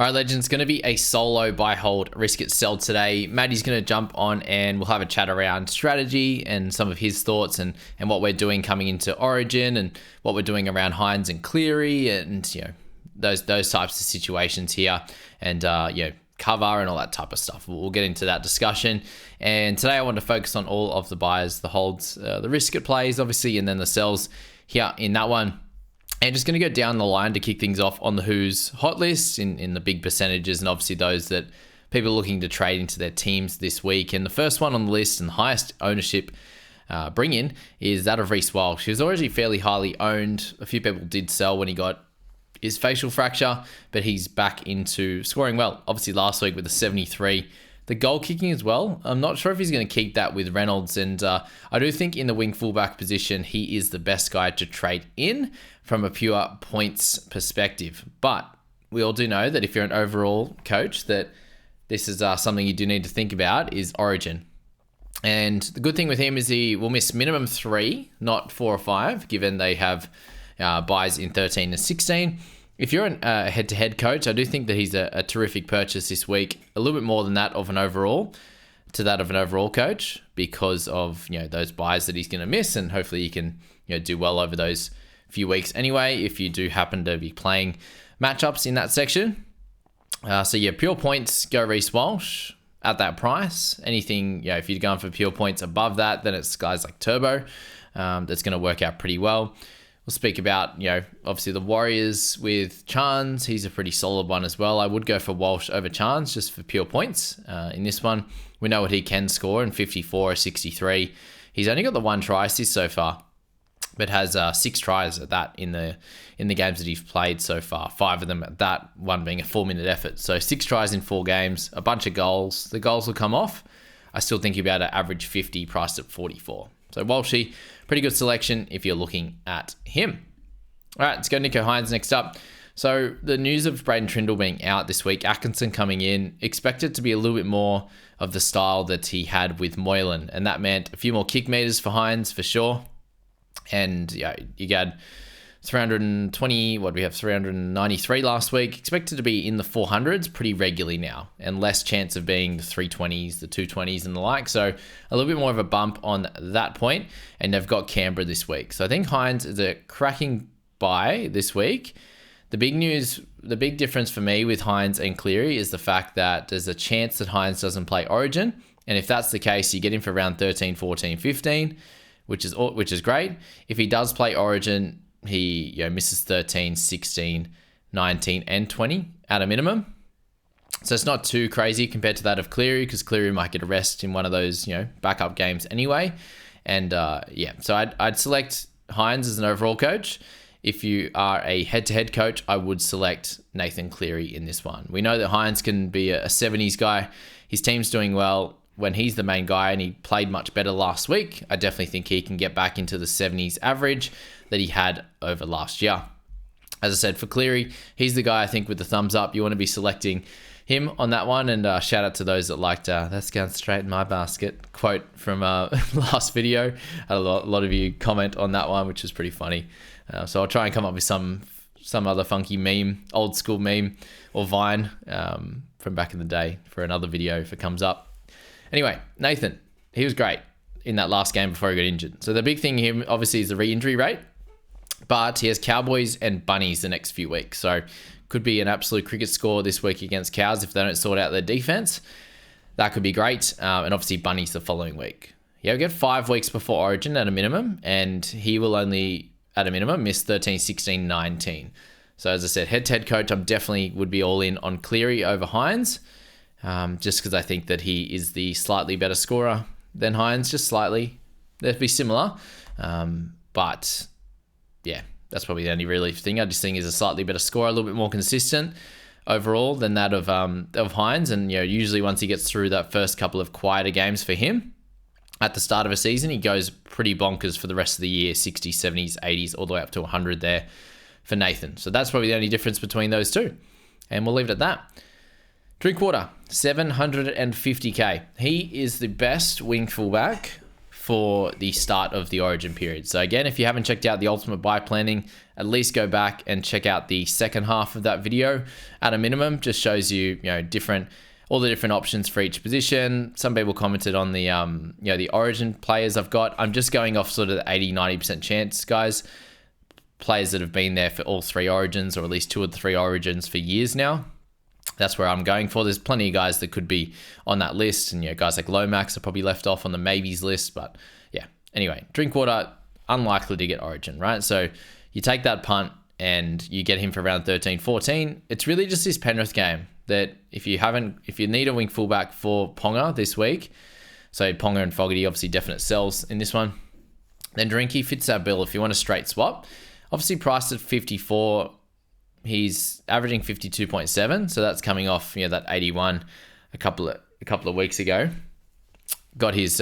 All right, legends, going to be a solo buy, hold, risk it, sell today. Maddie's going to jump on and we'll have a chat around strategy and some of his thoughts and what we're doing coming into Origin and what we're doing around Hynes and Cleary and, those types of situations here and, cover and all that type of stuff. We'll get into that discussion. And today I want to focus on all of the buys, the holds, the risk it plays, obviously, and then the sells here in that one. And just going to go down the line to kick things off on the Who's hot list in the big percentages and obviously those that people are looking to trade into their teams this week. And the first one on the list and the highest ownership bring in is that of Reece Walsh. He was already fairly highly owned. A few people did sell when he got his facial fracture, but he's back into scoring well. Obviously last week with the 73. The goal kicking as well. I'm not sure if he's going to keep that with Reynolds. And I do think in the wing fullback position, he is the best guy to trade in from a pure points perspective. But we all do know that if you're an overall coach, that this is something you do need to think about is Origin. And the good thing with him is he will miss minimum 3, not 4 or 5, given they have buys in 13 and 16. If you're a head-to-head coach, I do think that he's a terrific purchase this week. A little bit more than that of an overall to that of an overall coach because of those buys that he's going to miss, and hopefully you can do well over those few weeks anyway if you do happen to be playing matchups in that section. Pure points, go Reece Walsh at that price. Anything, if you're going for pure points above that, then it's guys like Turbo that's going to work out pretty well. We'll speak about, obviously the Warriors with Chance. He's a pretty solid one as well. I would go for Walsh over Chance just for pure points. In this one, we know what he can score in 54 or 63. He's only got the 1 try assist so far, but has 6 tries at that in the games that he's played so far. 5 of them at that, one being a 4-minute effort. So 6 tries in 4 games, a bunch of goals. The goals will come off. I still think he'll be able to average 50, priced at 44. So Walshy, pretty good selection if you're looking at him. All right, let's go Nico Hynes next up. So the news of Braden Trindle being out this week, Atkinson coming in, expected to be a little bit more of the style that he had with Moylan. And that meant a few more kick meters for Hynes for sure. And you got 320, 393 last week. Expected to be in the 400s pretty regularly now and less chance of being the 320s, the 220s and the like. So a little bit more of a bump on that point. And they've got Canberra this week. So I think Hynes is a cracking buy this week. The big news, the big difference for me with Hynes and Cleary is the fact that there's a chance that Hynes doesn't play Origin. And if that's the case, you get him for around 13, 14, 15, which is great. If he does play Origin, he misses 13, 16, 19, and 20 at a minimum. So it's not too crazy compared to that of Cleary, because Cleary might get a rest in one of those backup games anyway. And so I'd select Hynes as an overall coach. If you are a head-to-head coach, I would select Nathan Cleary in this one. We know that Hynes can be a 70s guy. His team's doing well when he's the main guy, and he played much better last week. I definitely think he can get back into the 70s average that he had over last year. As I said, for Cleary, he's the guy I think with the thumbs up. You want to be selecting him on that one. And shout out to those that liked "that's going straight in my basket" quote from last video. Had a lot of you comment on that one, which was pretty funny. So I'll try and come up with some other funky meme, old school meme or Vine from back in the day for another video if it comes up. Anyway, Nathan, he was great in that last game before he got injured. So the big thing here obviously is the re-injury rate, but he has Cowboys and Bunnies the next few weeks. So could be an absolute cricket score this week against Cows if they don't sort out their defense. That could be great. And obviously Bunnies the following week. We get 5 weeks before Origin at a minimum, and he will only, at a minimum, miss 13, 16, 19. So as I said, head-to-head coach, I'm definitely would be all in on Cleary over Hynes. Just because I think that he is the slightly better scorer than Hynes, just slightly. They'd be similar. But yeah, that's probably the only really thing. I just think he's a slightly better scorer, a little bit more consistent overall than that of Hynes. And usually once he gets through that first couple of quieter games for him at the start of a season, he goes pretty bonkers for the rest of the year, 60s, 70s, 80s, all the way up to 100 there for Nathan. So that's probably the only difference between those two. And we'll leave it at that. Drinkwater, 750k. He is the best wing fullback for the start of the Origin period. So again, if you haven't checked out the Ultimate Buy Planning, at least go back and check out the second half of that video at a minimum. Just shows you, all the different options for each position. Some people commented on the, the Origin players I've got. I'm just going off sort of the 80-90% chance, guys. Players that have been there for all 3 Origins, or at least 2 of the 3 Origins for years now. That's where I'm going for. There's plenty of guys that could be on that list, and guys like Lomax are probably left off on the maybes list. But yeah, anyway, Drinkwater, unlikely to get Origin, right? So you take that punt and you get him for around 13-14. It's really just this Penrith game that if you need a wing fullback for Ponga this week, so Ponga and Fogarty obviously definite sells in this one, then Drinky fits that bill if you want a straight swap. Obviously priced at 54. He's averaging 52.7, so that's coming off that 81 a couple of weeks ago. Got his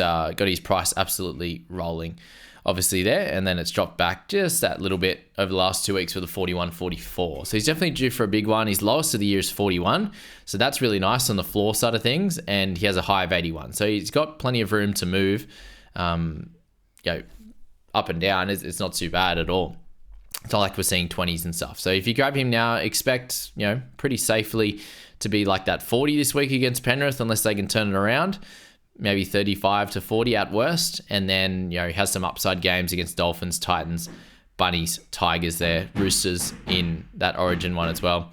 price absolutely rolling, obviously there, and then it's dropped back just that little bit over the last 2 weeks with a 41.44. So he's definitely due for a big one. His lowest of the year is 41, so that's really nice on the floor side of things, and he has a high of 81, so he's got plenty of room to move, up and down. It's not too bad at all. It's not like we're seeing 20s and stuff. So if you grab him now, expect, pretty safely to be like that 40 this week against Penrith, unless they can turn it around. Maybe 35 to 40 at worst. And then, he has some upside games against Dolphins, Titans, Bunnies, Tigers there, Roosters in that Origin one as well.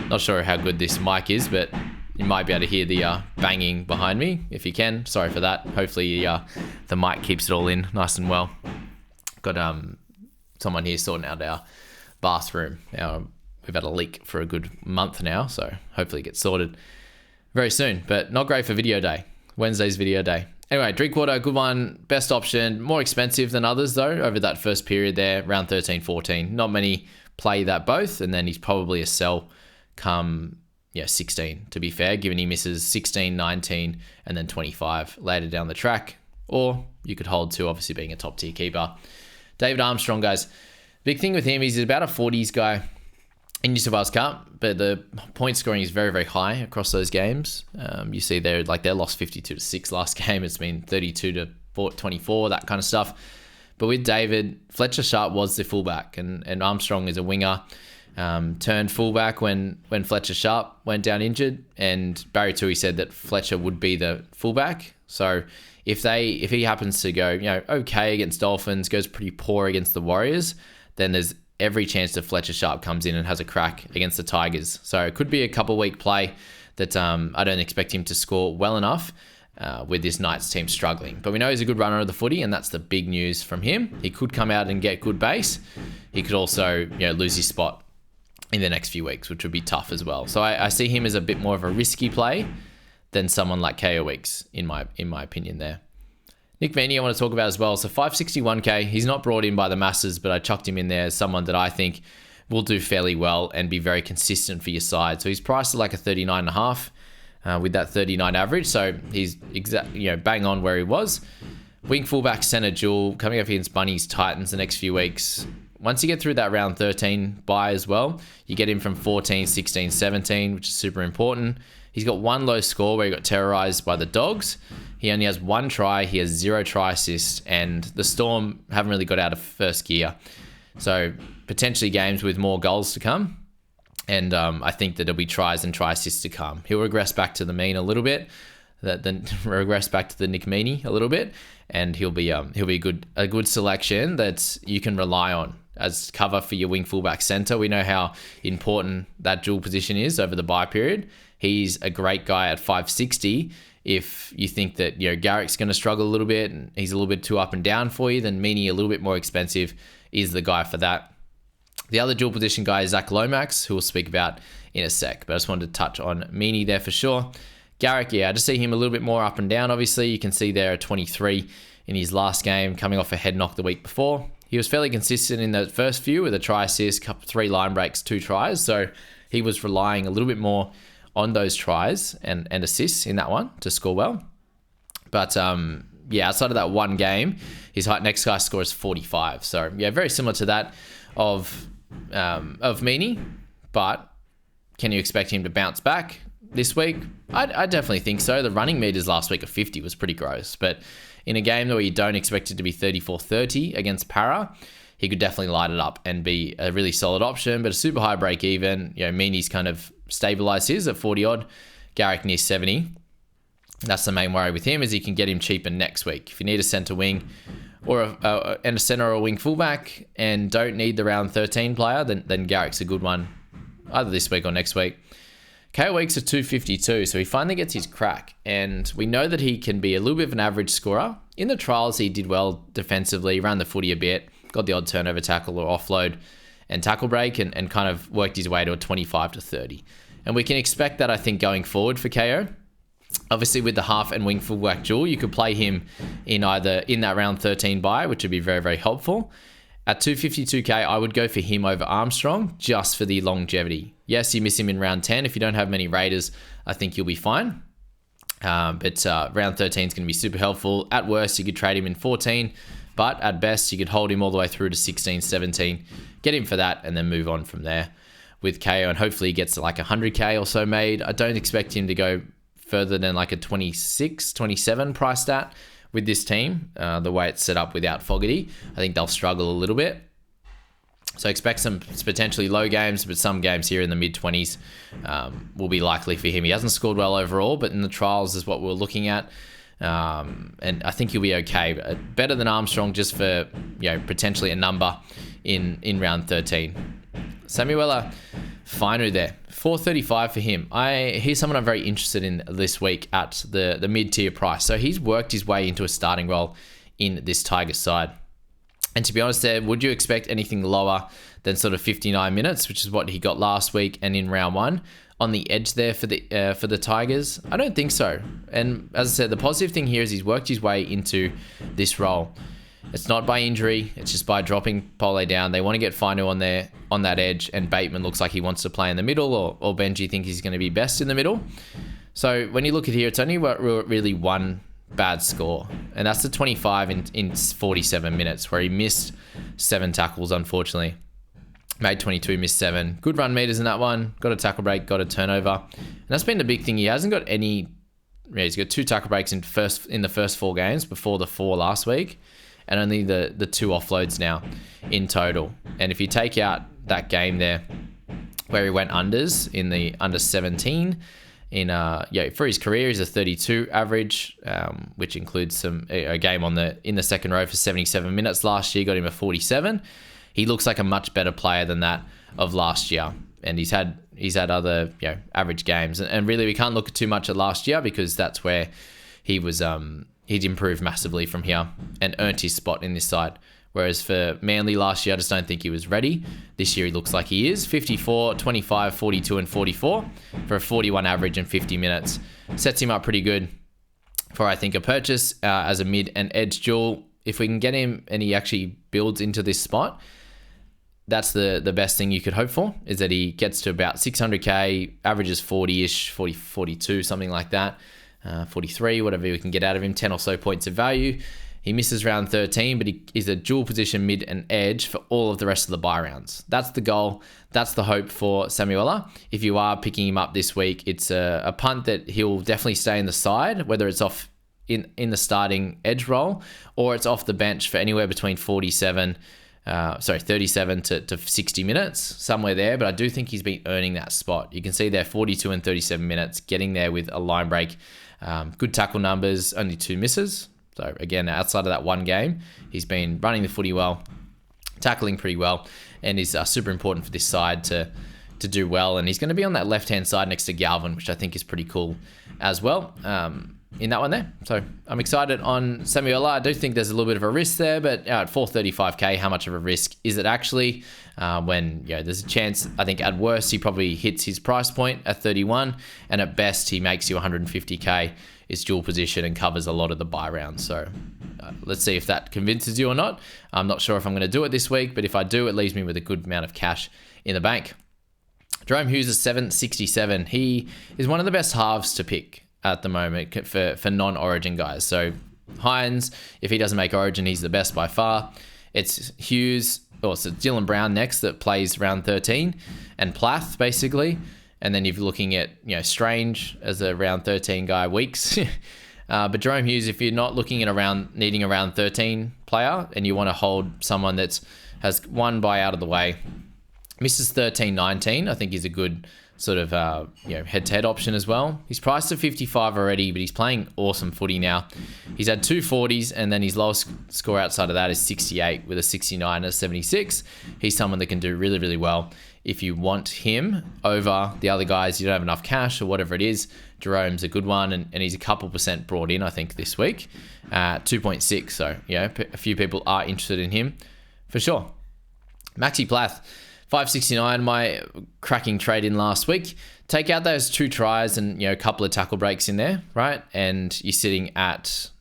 Not sure how good this mic is, but you might be able to hear the banging behind me. If you can, sorry for that. Hopefully the mic keeps it all in nice and well. Got someone here sorting out our bathroom. We've had a leak for a good month now, so hopefully it gets sorted very soon. But not great for video day. Wednesday's video day. Anyway, Drinkwater, good one. Best option. More expensive than others, though, over that first period there, around 13-14. Not many play that both, and then he's probably a sell come 16, to be fair, given he misses 16, 19, and then 25 later down the track. Or you could hold to, obviously, being a top-tier keeper. David Armstrong, guys. Big thing with him is he's about a 40s guy in New South Wales Cup, but the point scoring is very, very high across those games. You see they lost 52-6 last game. It's been 32-24, that kind of stuff. But with David, Fletcher Sharp was the fullback, and Armstrong is a winger. Turned fullback when Fletcher Sharp went down injured, and Barry Toohey said that Fletcher would be the fullback. So if he happens to go, okay against Dolphins, goes pretty poor against the Warriors, then there's every chance that Fletcher Sharp comes in and has a crack against the Tigers. So it could be a couple-week play that I don't expect him to score well enough with this Knights team struggling. But we know he's a good runner of the footy, and that's the big news from him. He could come out and get good base. He could also lose his spot in the next few weeks, which would be tough as well. So I see him as a bit more of a risky play than someone like KO Weeks, in my opinion there. Nick Meaney I want to talk about as well. So 561k, he's not brought in by the masses, but I chucked him in there as someone that I think will do fairly well and be very consistent for your side. So he's priced at like a 39.5 with that 39 average. So he's bang on where he was. Wing fullback, center dual, coming up against Bunnies, Titans the next few weeks. Once you get through that round 13 bye as well, you get him from 14, 16, 17, which is super important. He's got one low score where he got terrorized by the Dogs. He only has 1 try. He has 0 try assists, and the Storm haven't really got out of first gear. So potentially games with more goals to come. And I think that there'll be tries and try assists to come. He'll regress back to the mean a little bit, then regress back to the Nick Meaney a little bit, and he'll be a good selection that you can rely on as cover for your wing fullback center. We know how important that dual position is over the bye period. He's a great guy at 560. If you think that Garrick's going to struggle a little bit and he's a little bit too up and down for you, then Meaney, a little bit more expensive, is the guy for that. The other dual position guy is Zach Lomax, who we'll speak about in a sec, but I just wanted to touch on Meaney there for sure. Garrick, I just see him a little bit more up and down. Obviously, you can see there at 23 in his last game, coming off a head knock the week before. He was fairly consistent in the first few with a try assist, 3 line breaks, 2 tries. So he was relying a little bit more on those tries and assists in that one to score well. But outside of that one game, his next guy score is 45. So very similar to that of Meaney. But can you expect him to bounce back? this week? I definitely think so. The running meters last week of 50 was pretty gross, but in a game where you don't expect it to be 34-30 against Para, he could definitely light it up and be a really solid option, but a super high break even. Meany's kind of stabilized his at 40 odd, Garrick near 70. That's the main worry with him, is he can get him cheaper next week. If you need a center wing or a center or a wing fullback and don't need the round 13 player, then Garrick's a good one either this week or next week. KO weeks are 252, so he finally gets his crack, and we know that he can be a little bit of an average scorer. In the trials, he did well defensively, ran the footy a bit, got the odd turnover tackle or offload and tackle break, and kind of worked his way to a 25 to 30. And we can expect that, I think, going forward for KO. Obviously, with the half and wing fullback duel, you could play him in that round 13 bye, which would be very, very helpful. At 252k, I would go for him over Armstrong just for the longevity. Yes, you miss him in round 10. If you don't have many Raiders, I think you'll be fine. But round 13 is going to be super helpful. At worst, you could trade him in 14. But at best, you could hold him all the way through to 16, 17. Get him for that and then move on from there with KO. And hopefully he gets to like 100k or so made. I don't expect him to go further than like a 26, 27 price stat with this team, the way it's set up without Fogarty. I think they'll struggle a little bit. So expect some potentially low games, but some games here in the mid-20s will be likely for him. He hasn't scored well overall, but in the trials is what we're looking at. And I think he'll be okay. Better than Armstrong just for potentially a number in round 13. Samuela Fainu there. 435 for him. He's someone I'm very interested in this week at the mid-tier price. So he's worked his way into a starting role in this Tigers side. And to be honest there, would you expect anything lower than sort of 59 minutes, which is what he got last week and in round 1? On the edge there for the Tigers? I don't think so. And as I said, the positive thing here is he's worked his way into this role. It's not by injury. It's just by dropping Pole down. They want to get Fainu on that edge, and Bateman looks like he wants to play in the middle, or Benji thinks he's going to be best in the middle. So when you look at here, it's only really one bad score, and that's the 25 in 47 minutes, where he missed 7 tackles, unfortunately. Made 22, missed 7. Good run meters in that one. Got a tackle break, got a turnover. And that's been the big thing. He hasn't got any... he's got 2 tackle breaks in the first 4 games before the 4 last week, and only the 2 offloads now in total. And if you take out that game there where he went unders in the under 17, for his career, he's a 32 average, which includes a game in the second row for 77 minutes last year, got him a 47. He looks like a much better player than that of last year, and he's had other average games, and really we can't look too much at last year because that's where he was he'd improved massively from here and earned his spot in this side. Whereas for Manly last year, I just don't think he was ready. This year he looks like he is. 54, 25, 42 and 44 for a 41 average in 50 minutes. Sets him up pretty good for, I think, a purchase as a mid and edge duel. If we can get him and he actually builds into this spot, that's the best thing you could hope for, is that he gets to about 600k, averages 40-ish, 40, 42, something like that. 43, whatever we can get out of him, 10 or so points of value. He misses round 13, but he is a dual position mid and edge for all of the rest of the bye rounds. That's the goal. That's the hope for Samuela. If you are picking him up this week, it's a punt that he'll definitely stay in the side, whether it's off in the starting edge role or it's off the bench for anywhere between 37 to 60 minutes, somewhere there. But I do think he's been earning that spot. You can see there 42 and 37 minutes, getting there with a line break. Good tackle numbers, only 2 misses. So again, outside of that one game, he's been running the footy well, tackling pretty well, and is super important for this side to do well. And he's going to be on that left-hand side next to Galvin, which I think is pretty cool as well in that one there. So I'm excited on Samuela. I do think there's a little bit of a risk there, but at 435k, how much of a risk is it actually? When there's a chance, I think at worst, he probably hits his price point at 31, and at best, he makes you 150k. Is dual position and covers a lot of the buy rounds. So let's see if that convinces you or not. I'm not sure if I'm going to do it this week, but if I do, it leaves me with a good amount of cash in the bank. Jerome Hughes is 767. He is one of the best halves to pick at the moment for non-Origin guys. So Hynes, if he doesn't make Origin, he's the best by far. It's Hughes, so Dylan Brown next that plays round 13, and Plath basically. And then you're looking at, Strange as a round 13 guy, Weeks. But Jerome Hughes, if you're not looking at needing a round 13 player and you want to hold someone that has one bye out of the way, Mrs. 13-19, I think is a good sort of head-to-head option as well. He's priced at 55 already, but he's playing awesome footy now. He's had 2 40s, and then his lowest score outside of that is 68 with a 69 and a 76. He's someone that can do really, really well. If you want him over the other guys, you don't have enough cash or whatever it is, Jerome's a good one, and he's a couple % brought in, I think, this week. 2.6, so a few people are interested in him for sure. Maxi Plath, 569, my cracking trade in last week. Take out those 2 tries and a couple of tackle breaks in there, right? And you're sitting at,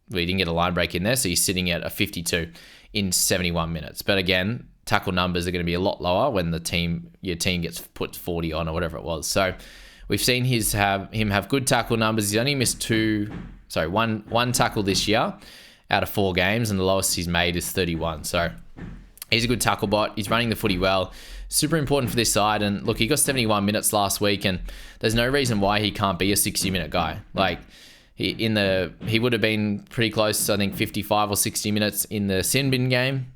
well, you didn't get a line break in there, so you're sitting at a 52 in 71 minutes. But again, tackle numbers are going to be a lot lower when your team gets put 40 on or whatever it was. So we've seen him have good tackle numbers. He's only missed one tackle this year out of 4 games, and the lowest he's made is 31. So he's a good tackle bot. He's running the footy well. Super important for this side. And look, he got 71 minutes last week, and there's no reason why he can't be a 60-minute guy. Like he would have been pretty close, I think 55 or 60 minutes in the sin bin game.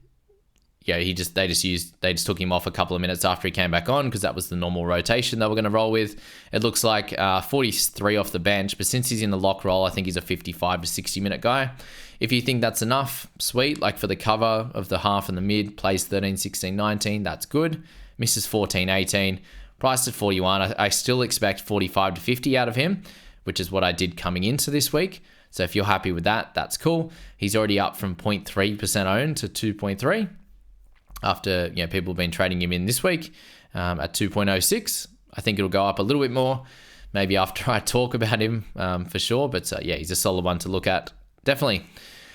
Yeah, they just took him off a couple of minutes after he came back on because that was the normal rotation they were going to roll with. It looks like 43 off the bench, but since he's in the lock role, I think he's a 55 to 60 minute guy. If you think that's enough, sweet. Like for the cover of the half and the mid, plays 13, 16, 19, that's good. Misses 14, 18, priced at 41. I still expect 45 to 50 out of him, which is what I did coming into this week. So if you're happy with that, that's cool. He's already up from 0.3% owned to 2.3. After people have been trading him in this week at 2.06. I think it'll go up a little bit more, maybe after I talk about him for sure. But he's a solid one to look at. Definitely.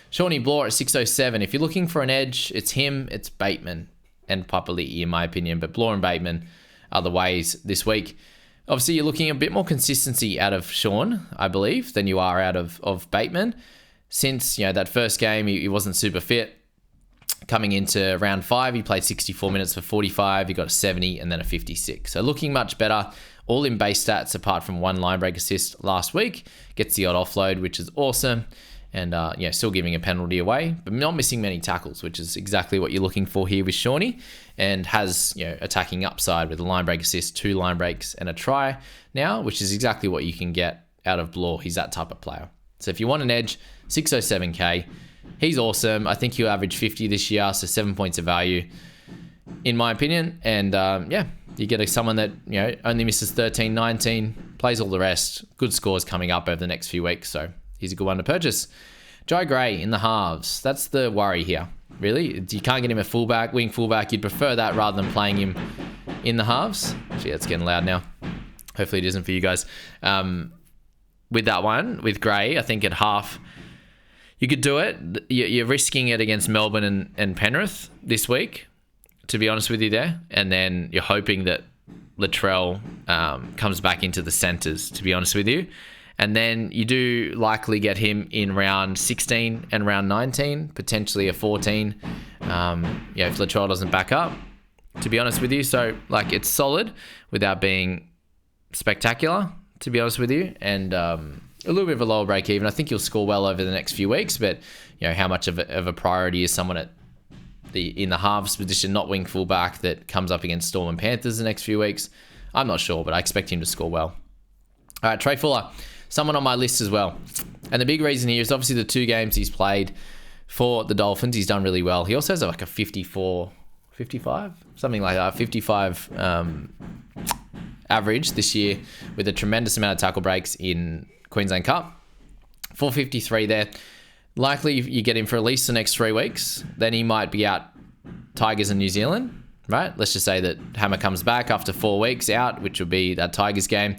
Shawnee Bloor at 607. If you're looking for an edge, it's him, it's Bateman, and Papali'i in my opinion. But Bloor and Bateman are the ways this week. Obviously, you're looking a bit more consistency out of Sean, I believe, than you are out of Bateman. Since that first game, he wasn't super fit. Coming into round 5, he played 64 minutes for 45. He got a 70 and then a 56. So looking much better. All in base stats apart from 1 line break assist last week. Gets the odd offload, which is awesome. And still giving a penalty away, but not missing many tackles, which is exactly what you're looking for here with Shawnee. And has attacking upside with a line break assist, 2 line breaks and a try now, which is exactly what you can get out of Bloor. He's that type of player. So if you want an edge, 607k. He's awesome. I think he'll average 50 this year, so 7 points of value, in my opinion. And you get someone that only misses 13, 19, plays all the rest. Good scores coming up over the next few weeks, so he's a good one to purchase. Jai Gray in the halves. That's the worry here, really. You can't get him a wing fullback. You'd prefer that rather than playing him in the halves. Gee, that's getting loud now. Hopefully it isn't for you guys. With that one, with Gray, I think at half, you could do it. You're risking it against Melbourne and Penrith this week, to be honest with you there. And then you're hoping that Latrell comes back into the centres, to be honest with you. And then you do likely get him in round 16 and round 19, potentially a 14. If Latrell doesn't back up, to be honest with you. So, it's solid without being spectacular, to be honest with you. And a little bit of a lower break even. I think you'll score well over the next few weeks, but how much of a priority is someone in the halves position, not wing fullback, that comes up against Storm and Panthers the next few weeks? I'm not sure, but I expect him to score well. All right, Trey Fuller, someone on my list as well. And the big reason here is obviously the 2 games he's played for the Dolphins. He's done really well. He also has a 55, something like that, 55 average this year with a tremendous amount of tackle breaks in Queensland Cup. 453 there. Likely you get him for at least the next 3 weeks. Then he might be out Tigers and New Zealand, right? Let's just say that Hammer comes back after 4 weeks out, which will be that Tigers game.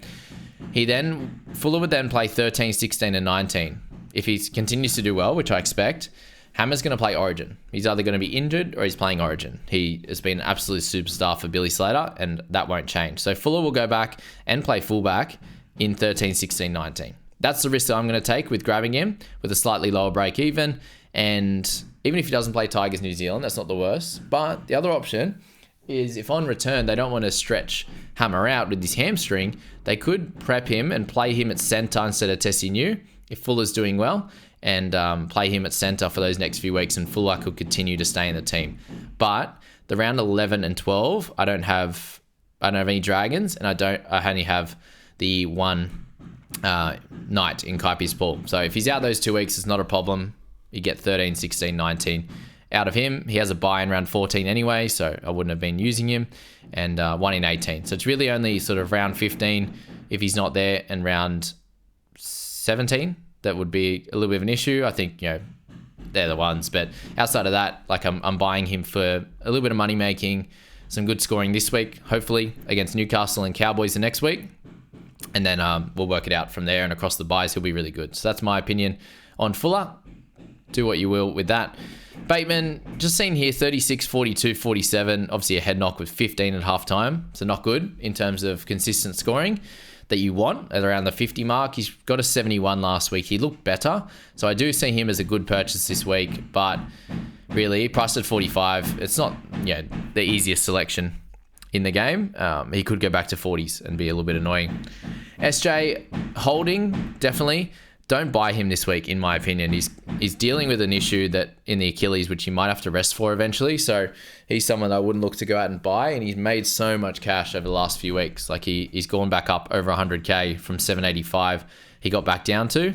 Fuller would then play 13, 16 and 19. If he continues to do well, which I expect, Hammer's going to play Origin. He's either going to be injured or he's playing Origin. He has been an absolute superstar for Billy Slater, and that won't change. So Fuller will go back and play fullback in 13, 16, 19. That's the risk that I'm going to take with grabbing him with a slightly lower break even. And even if he doesn't play Tigers New Zealand, that's not the worst. But the other option is if on return they don't want to stretch Hammer out with his hamstring, they could prep him and play him at centre instead of Tessie New if Fuller's doing well, and play him at centre for those next few weeks, and Fuller could continue to stay in the team. But the round 11 and 12, I don't have any Dragons, and I only have the one Knight in Kaipi's pool. So if he's out those 2 weeks, it's not a problem. You get 13, 16, 19 out of him. He has a bye in round 14 anyway, so I wouldn't have been using him, and 1 in 18. So it's really only sort of round 15 if he's not there, and round 17 that would be a little bit of an issue. I think, they're the ones, but outside of that, like I'm buying him for a little bit of money making, some good scoring this week, hopefully against Newcastle and Cowboys the next week, and then we'll work it out from there, and across the buys he'll be really good. So that's my opinion on Fuller. Do what you will with that. Bateman, just seen here 36, 42, 47, obviously a head knock with 15 at half time, so not good in terms of consistent scoring that you want at around the 50 mark. He's got a 71 last week. He looked better, so I do see him as a good purchase this week, but really priced at 45, it's not the easiest selection in the game. He could go back to 40s and be a little bit annoying. SJ holding, definitely. Don't buy him this week, in my opinion. He's dealing with an issue that in the Achilles, which he might have to rest for eventually. So he's someone that I wouldn't look to go out and buy. And he's made so much cash over the last few weeks. Like he's gone back up over 100K from 785. He got back down to,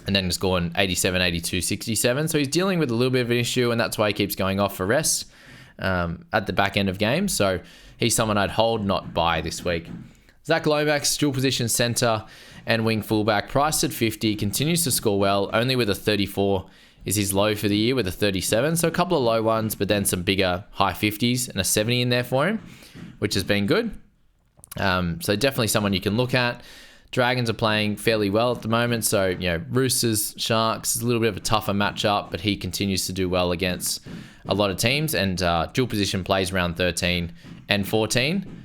and then has gone 87, 82, 67. So he's dealing with a little bit of an issue, and that's why he keeps going off for rest at the back end of games. So he's someone I'd hold, not buy this week. Zach Lomax, dual position centre and wing fullback, priced at 50, continues to score well, only with a 34 is his low for the year with a 37. So a couple of low ones, but then some bigger high 50s and a 70 in there for him, which has been good. So definitely someone you can look at. Dragons are playing fairly well at the moment. So, Roosters, Sharks is a little bit of a tougher matchup, but he continues to do well against a lot of teams, and dual position plays around 13 and 14.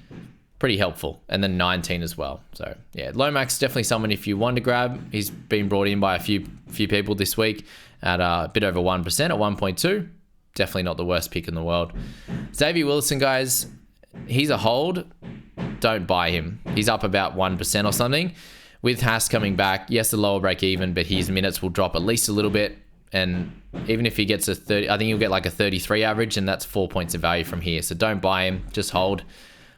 Pretty helpful, and then 19 as well. So Lomax is definitely someone if you want to grab. He's been brought in by a few people this week at a bit over 1% at 1.2. Definitely not the worst pick in the world. Xavier Wilson, guys, he's a hold. Don't buy him. He's up about 1% or something. With Haas coming back, yes, the lower break even, but his minutes will drop at least a little bit. And even if he gets a 30, I think he'll get like a 33 average, and that's 4 points of value from here. So don't buy him, just hold.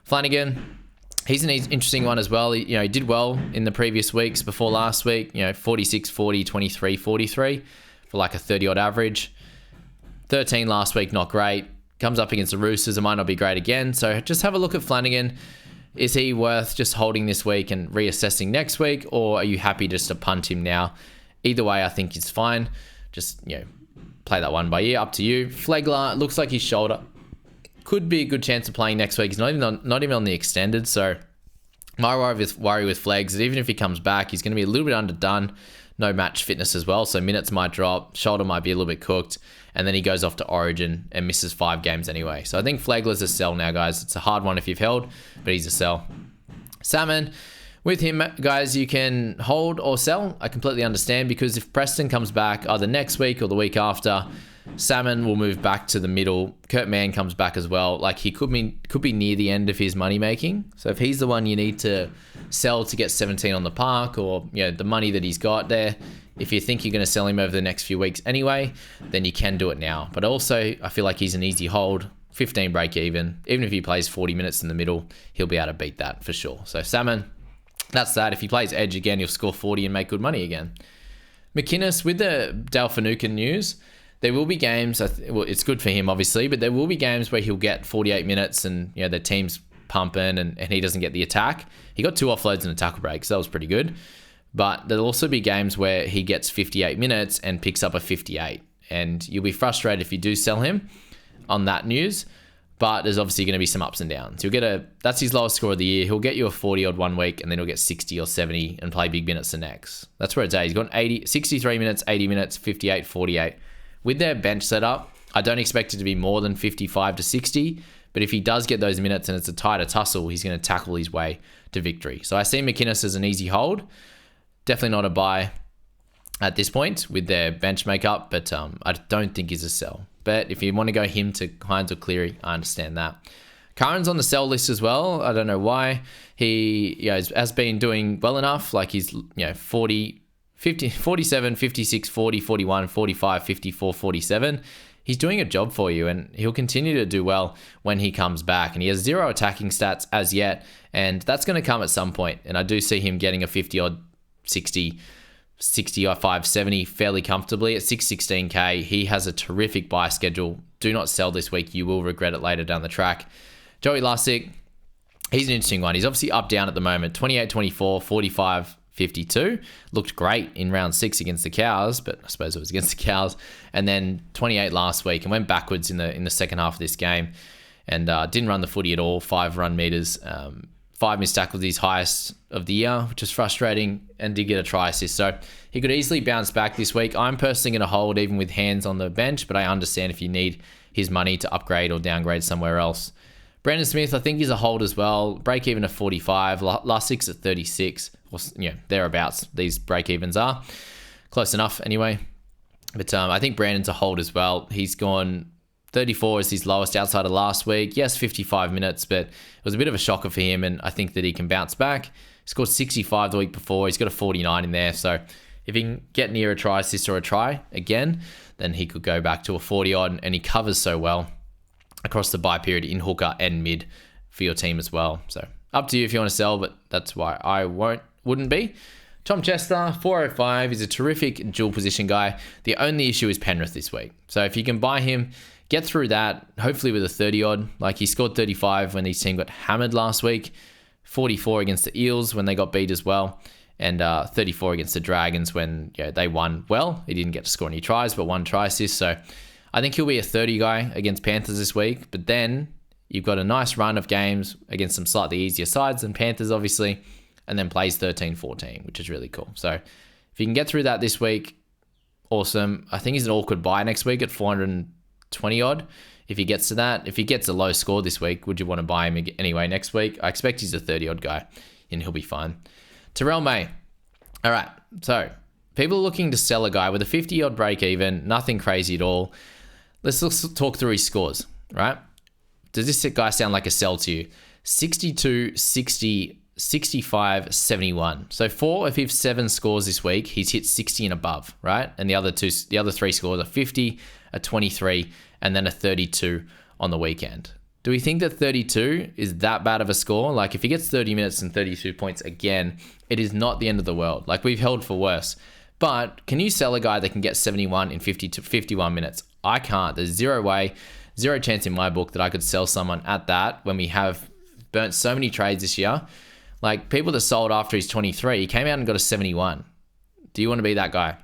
Flanagan, he's an interesting one as well. He did well in the previous weeks before last week. 46, 40, 23, 43 for like a 30-odd average. 13 last week, not great. Comes up against the Roosters, it might not be great again. So just have a look at Flanagan. Is he worth just holding this week and reassessing next week, or are you happy just to punt him now? Either way, I think it's fine. Just, play that one by ear. Up to you. Flegler, looks like his shoulder could be a good chance of playing next week. He's not even on the extended. So my worry with Flags is even if he comes back, he's going to be a little bit underdone. No match fitness as well. So minutes might drop. Shoulder might be a little bit cooked. And then he goes off to Origin and misses 5 games anyway. So I think Flegler's a sell now, guys. It's a hard one if you've held, but he's a sell. Salmon, with him, guys, you can hold or sell. I completely understand, because if Preston comes back either next week or the week after, Salmon will move back to the middle. Kurt Mann comes back as well. Like he could be near the end of his money making. So if he's the one you need to sell to get 17 on the park, or the money that he's got there, if you think you're going to sell him over the next few weeks anyway, then you can do it now. But also, I feel like he's an easy hold. 15 break even. Even if he plays 40 minutes in the middle, he'll be able to beat that for sure. So Salmon, that's that. If he plays edge again, he'll score 40 and make good money again. McInnes, with the Dale Finucane news, there will be games, it's good for him obviously, but there will be games where he'll get 48 minutes and the team's pumping and he doesn't get the attack. He got 2 offloads and a tackle break, so that was pretty good. But there'll also be games where he gets 58 minutes and picks up a 58. And you'll be frustrated if you do sell him on that news. But there's obviously going to be some ups and downs. That's his lowest score of the year. He'll get you a 40-odd one week, and then he'll get 60 or 70 and play big minutes the next. That's where it's at. He's got 63 minutes, 80 minutes, 58, 48. With their bench setup, I don't expect it to be more than 55 to 60. But if he does get those minutes and it's a tighter tussle, he's going to tackle his way to victory. So I see McInnes as an easy hold. Definitely not a buy at this point with their bench makeup, but I don't think he's a sell. But if you want to go him to Hynes or Cleary, I understand that. Curran's on the sell list as well. I don't know why. He has been doing well enough. Like he's 40, 50, 47, 56, 40, 41, 45, 54, 47. He's doing a job for you, and he'll continue to do well when he comes back. And he has 0 attacking stats as yet, and that's going to come at some point. And I do see him getting a 50-odd, 60, 65, 70 fairly comfortably at 616k. He has a terrific buy schedule. Do not sell this week. You will regret it later down the track. Joey Lussick, he's an interesting one. He's obviously up down at the moment. 28, 24, 45, 52. Looked great in round 6 against the Cows, but I suppose it was against the Cows. And then 28 last week and went backwards in the second half of this game, and didn't run the footy at all. 5 run meters, 5 missed tackles, his highest of the year, which is frustrating, and did get a try assist. So he could easily bounce back this week. I'm personally going to hold even with hands on the bench, but I understand if you need his money to upgrade or downgrade somewhere else. Brandon Smith, I think he's a hold as well. Break even at 45, last 6 at 36, or thereabouts. These break evens are close enough anyway. But I think Brandon's a hold as well. He's gone 34 is his lowest outside of last week. Yes, 55 minutes, but it was a bit of a shocker for him, and I think that he can bounce back. He scored 65 the week before. He's got a 49 in there, so if he can get near a try assist or a try again, then he could go back to a 40-odd, and he covers so well across the bye period in hooker and mid for your team as well. So up to you if you want to sell, but that's why I wouldn't be. Tom Chester, 405. He's a terrific dual position guy. The only issue is Penrith this week. So if you can buy him, get through that, hopefully with a 30-odd. Like he scored 35 when his team got hammered last week, 44 against the Eels when they got beat as well, and 34 against the Dragons when they won well. He didn't get to score any tries, but 1 try assist. So I think he'll be a 30 guy against Panthers this week. But then you've got a nice run of games against some slightly easier sides than Panthers, obviously, and then plays 13-14, which is really cool. So if you can get through that this week, awesome. I think he's an awkward buy next week at 420 odd. If he gets to that, if he gets a low score this week, would you want to buy him anyway next week? I expect he's a 30 odd guy and he'll be fine. Terrell May. All right. So people are looking to sell a guy with a 50 odd break even, nothing crazy at all. Let's talk through his scores, right? Does this guy sound like a sell to you? 62, 60, 65, 71. So 4 of his 7 scores this week, he's hit 60 and above, right? And the other 3 scores are 50, a 23, and then a 32 on the weekend. Do we think that 32 is that bad of a score? Like if he gets 30 minutes and 32 points again, it is not the end of the world. Like we've held for worse. But can you sell a guy that can get 71 in 50 to 51 minutes? I can't. There's zero way, zero chance in my book that I could sell someone at that when we have burnt so many trades this year. Like people that sold after he's 23, he came out and got a 71. Do you want to be that guy?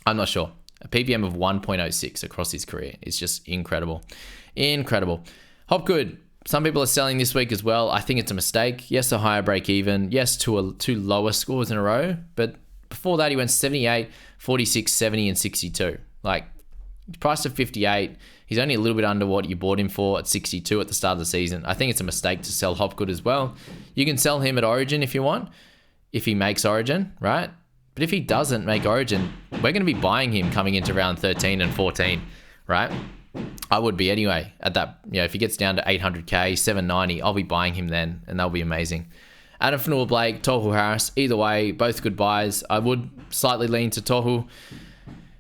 I'm not sure. A PPM of 1.06 across his career is just incredible. Incredible. Hopgood. Some people are selling this week as well. I think it's a mistake. Yes, a higher break even. Yes, two lower scores in a row. But before that, he went 78, 46, 70, and 62. Like, priced at 58. He's only a little bit under what you bought him for at 62 at the start of the season. I think it's a mistake to sell Hopgood as well. You can sell him at Origin if you want, if he makes Origin, right? But if he doesn't make Origin, we're going to be buying him coming into round 13 and 14, right? I would be anyway at that. If he gets down to 800k, 790, I'll be buying him then, and that'll be amazing. Adam Fanua-Blake, Tohu Harris, either way, both good buys. I would slightly lean to Tohu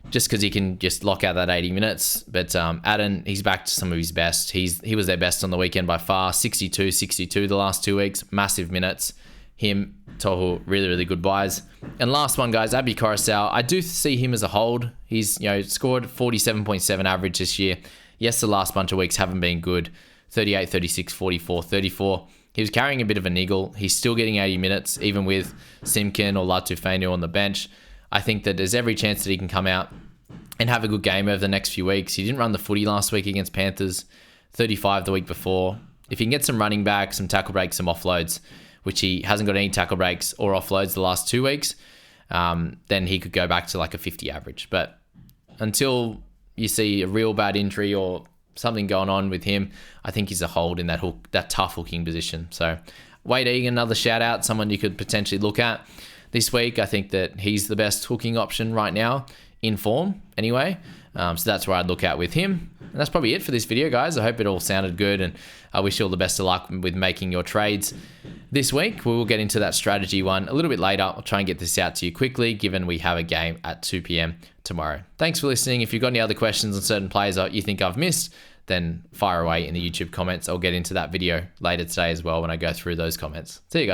just because he can just lock out that 80 minutes. But Adam, he's back to some of his best. He was their best on the weekend by far. 62 the last 2 weeks. Massive minutes. Him, Tohu, really, really good buys. And last one, guys, Abby Coruscant. I do see him as a hold. He's scored 47.7 average this year. Yes, the last bunch of weeks haven't been good. 38, 36, 44, 34. He was carrying a bit of a niggle. He's still getting 80 minutes, even with Simkin or Latufenu on the bench. I think that there's every chance that he can come out and have a good game over the next few weeks. He didn't run the footy last week against Panthers, 35 the week before. If he can get some running back, some tackle breaks, some offloads, which he hasn't got any tackle breaks or offloads the last 2 weeks, then he could go back to like a 50 average. But until you see a real bad injury or something going on with him, I think he's a hold in that tough hooking position. So Wade Egan, another shout out, someone you could potentially look at this week. I think that he's the best hooking option right now in form anyway. So that's where I'd look at with him. And that's probably it for this video, guys. I hope it all sounded good, and I wish you all the best of luck with making your trades this week. We will get into that strategy one a little bit later. I'll try and get this out to you quickly, given we have a game at 2 p.m. tomorrow. Thanks for listening. If you've got any other questions on certain players that you think I've missed, then fire away in the YouTube comments. I'll get into that video later today as well when I go through those comments. See you guys.